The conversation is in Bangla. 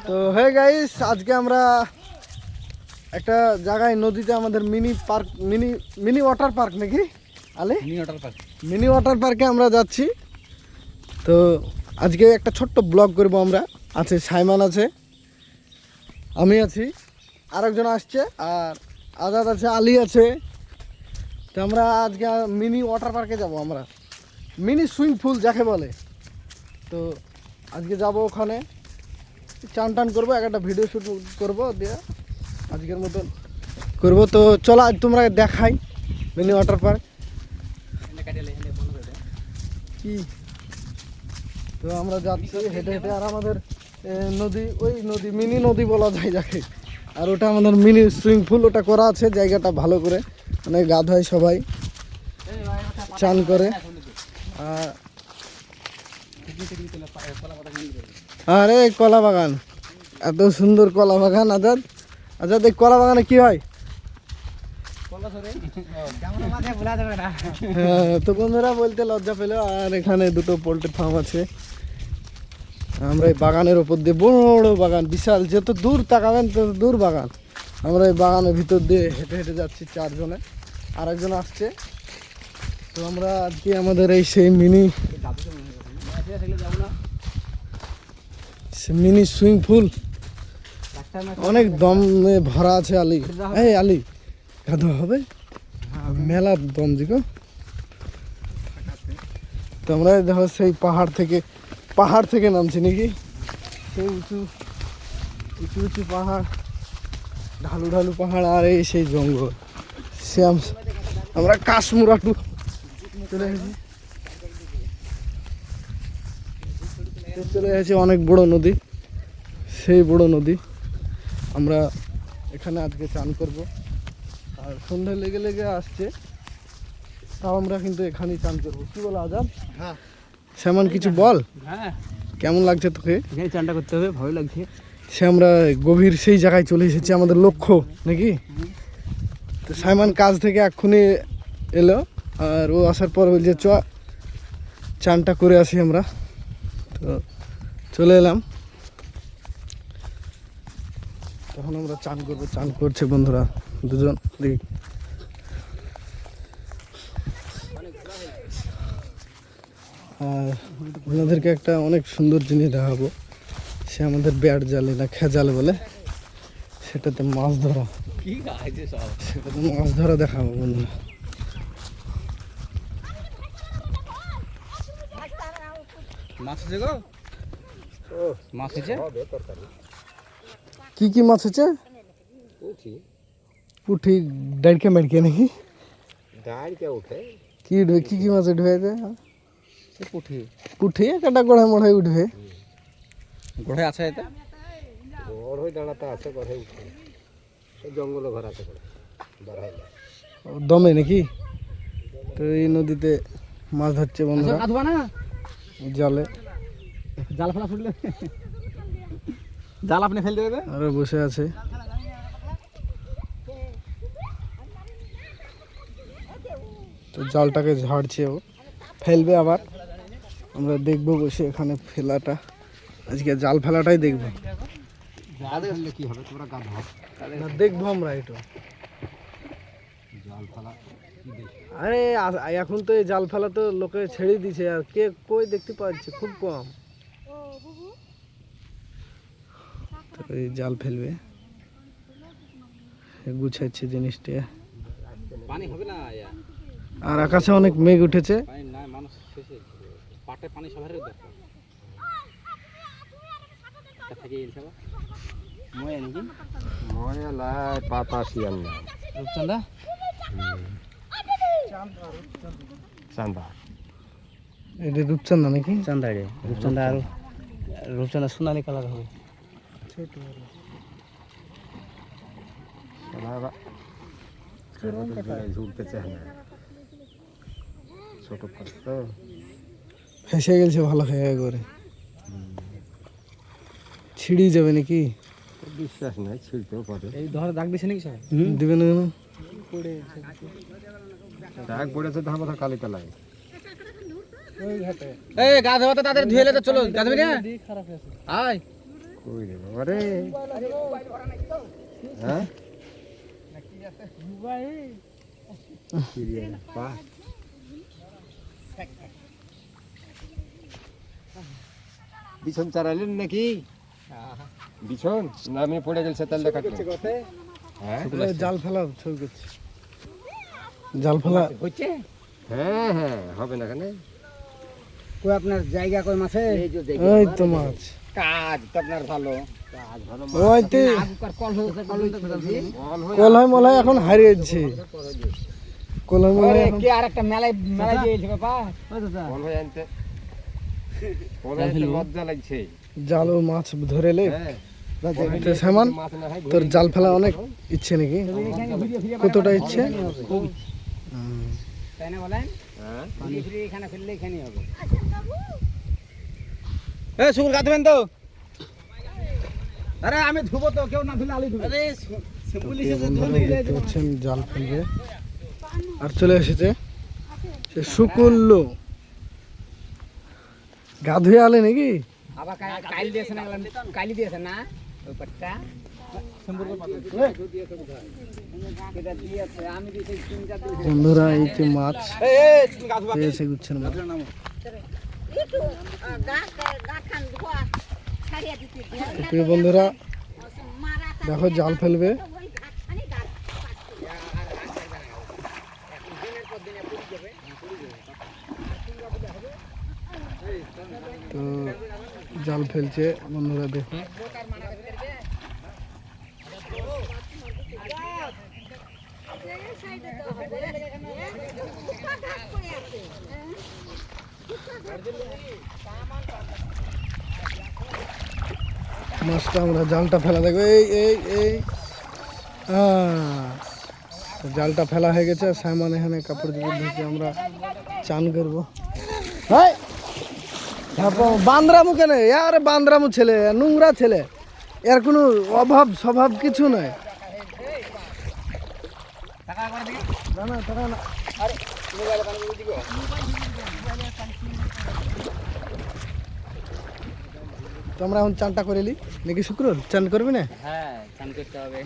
তো হে গাইস, আজকে আমরা একটা জায়গায় নদীতে আমাদের mini park mini water park নাকি আলে মিনি ওয়াটার পার্কে আমরা যাচ্ছি। তো আজকে একটা ছোট্ট ব্লগ করব আমরা। আছে সাইমান, আছে, আমি আছি, আরেকজন আসছে, আর আজাদ আছে, আলী আছে। তো আমরা আজকে মিনি ওয়াটার পার্কে যাব, আমরা মিনি সুইমিং পুল যাকে বলে। তো আজকে যাব ওখানে, চান টান করবো, একটা ভিডিও শ্যুট করবো, দিয়ে আজকের মতন করবো। তো চলো আজ তোমরা দেখাই মিনি ওয়াটার পার্ক কি। তো আমরা যাচ্ছি হেঁটে হেঁটে, আর আমাদের নদী, ওই নদী মিনি নদী বলা যায় যাকে, আর ওটা আমাদের মিনি সুইমিং পুল, ওটা করা আছে জায়গাটা ভালো করে, মানে গা ধোয় সবাই, চান করে। আরে কলা বাগান, এত সুন্দর কলা বাগান। আজাদ আজাদ, এই কলা বাগানে কি হয়? তো বন্ধুরা বলতে লজ্জা পেল। আর এখানে দুটো পোল্ট্রি ফার্ম আছে। আমরা এই বাগানের ওপর দিয়ে, বড় বাগান, বিশাল, যত দূর তাকাবেন তত দূর বাগান। আমরা এই বাগানের ভিতর দিয়ে হেঁটে হেঁটে যাচ্ছি চারজনে, আরেকজন আসছে। তো আমরা আজকে আমাদের এই সেই মিনি সুইমিং পুল অনেক দমে ভরা আছে। আলী, এই আলী, গাধা হবে মেলা দম দিগো। তো আমরা দেখো সেই পাহাড় থেকে নামছি নাকি, সেই উঁচু উঁচু পাহাড়, ঢালু ঢালু পাহাড়, আর এই সেই জঙ্গল। সে আমরা কাশ্মীর একটু চলে গেছি, অনেক বড় নদী, সেই বড় নদী। আমরা এখানে আজকে চান করব, আর সন্ধ্যা লেগে লেগে আসছে, তাও আমরা কিন্তু এখানেই চান করবো। কি বলো আজাদ? হ্যাঁ সেমন কিছু বল। হ্যাঁ, কেমন লাগছে তোকে? এখানে চানটা করতে হবে, ভালো লাগছে। সে আমরা গভীর সেই জায়গায় চলে এসেছি, আমাদের লক্ষ্য নাকি। তো সাইমান কাজ থেকে এক্ষুনি এলো, আর ও আসার পর বলছে চ চানটা করে আসি আমরা। তো চলে এলাম, তখন আমরা চান করবো। চান করছে বন্ধুরা দুজন, দেখি। আর আপনাদেরকে একটা অনেক সুন্দর জিনিস দেখাবো। সে আমাদের ব্যাট জালে না খেজাল বলে, সেটাতে মাছ ধরা, সেটাতে মাছ ধরা দেখাবো বন্ধুরা। মাছ আছে গো, মাছ আছে। কি কি মাছ আছে? পুঁটি ডাইড়কে মেড়কে নাকি কি উঠবে? কি কি মাছ উঠবে? পুঁটি একটা গোড়ায় মোড়ায় উঠবে। গোড়ায় আছে এটা, জঙ্গল ঘর আছে দমে নাকি। তো এই নদীতে মাছ ধরছে বন্ধুরা, জালে। জাল ফেলা ফুটলে জাল আপনি ফেলতে দেবে। আরো বসে আছে। তো জালটাকে ঝাড়ছে, ও ফেলবে আবার। আমরা দেখবো বসে এখানে ফেলাটা, আজকে জাল ফেলাটাই দেখবো। কি হবে, তোমরা গা ধর না, দেখবো আমরা এটা। জাল ফেলা। আরে এখন তো এই জাল ফেলা তো লোকে ছেড়ে দিছে, আর কে কই দেখতে পাচ্ছে, খুব কম। তো এই জাল ফেলবে, গুছাচ্ছে জিনিসটা। পানি হবে না, আর আকাশে অনেক মেঘ উঠেছে। পানি না, মানুষ শেষে পাটে পানি সবার দরকার। তা থেকে এলছে বা ময়া নাকি, ময়া লাই পাতা শিয়াল না, রূপচন্দা চান্দা। এটা রূপচান্দা নাকি? চান্দা রে, রূপচন্দা। আর রূপচন্দা সোনালি কালার হবে। ঝুলতে চায় না, ছোট তো ফেসে গেছে ভালো হয়ে করে, ছিঁড়ি যাবে নাকি? বিশ্বাস নাই, ছিঁড়তেও পারে। এই ধরে দাগ দিছে নাকি সবাই? দিবে না দাগ পড়েছে, ধান কথা কালি কালাই। এই গা ধোয়া তো তাদের ধুয়ে লে তো চলো, গা ধুবি না? আয় কই রে বাবা রে হ্যাঁ কি রে বাহ বিছন চারাইলেন নাকি বিছন না আমি পড়ে গেছে তেল দেখাতে হ্যাঁ জাল ফেলা ছবি করছি জাল ফেলা হচ্ছে হ্যাঁ হ্যাঁ হবে না কেন কই আপনার জায়গা কই মাছে ওই তো মাছ কাজ তো আপনার ভালো ওই তো আগকার কল হচ্ছে কল হচ্ছে কলয় মলয় এখন হারিয়েছে কলয় মলয় এখন কি আর একটা মেলায় মেলায় দিয়েছে বাবা বল হয়ে আনতে বল আনতে লজ্জা লাগছে জাল ও মাছ ধরে লে হ্যাঁ তো সামান মাছ না হয় তোর জাল ফেলা অনেক ইচ্ছে নাকি কতটা ইচ্ছে তাই না বলেন হ্যাঁ ঘুরিয়ে ফিরিয়ে এখানে ফেললে এখানেই হবে এ শুকুর কাটবেন তো আরে আমি ধুবো তো কেউ না ধুলে আলি ধুবে আরে বন্ধুরা দেখতে পাচ্ছেন জাল ফেলবে আর চলে এসেছে সে শুকুল্লু গা ধুয়ে আলে নাকি আবার কাইল দিয়েছে না কাইলি দিয়েছে না ওই পাটটা এটা দিয়েছে আমি দিয়েছি তিন চার দিন বন্ধুরা এই যে মাছ এই তুমি গাছ পেয়েছে গুচ্ছেন মাছ itu gakan dua saya di sini. প্রিয় বন্ধুরা দেখো জাল ফেলবে তো জাল ফেলছে বন্ধুরা দেখো মাছটা আমরা জালটা ফেলা দেখো এই এই এই তো জালটা ফেলা হয়ে গেছে সাইমান এখানে কাপড় চোপড় ধুচ্ছে আমরা চান করবো হাই বান্দরামু কেন আরে বান্দরামু ছেলে নোংরা ছেলে এর কোনো অভাব স্বভাব কিছু নাই না না টাকা না তো আমরা এখন চানটা করে নি নাকি শুক্র চান করবি না হ্যাঁ চান করতে হবে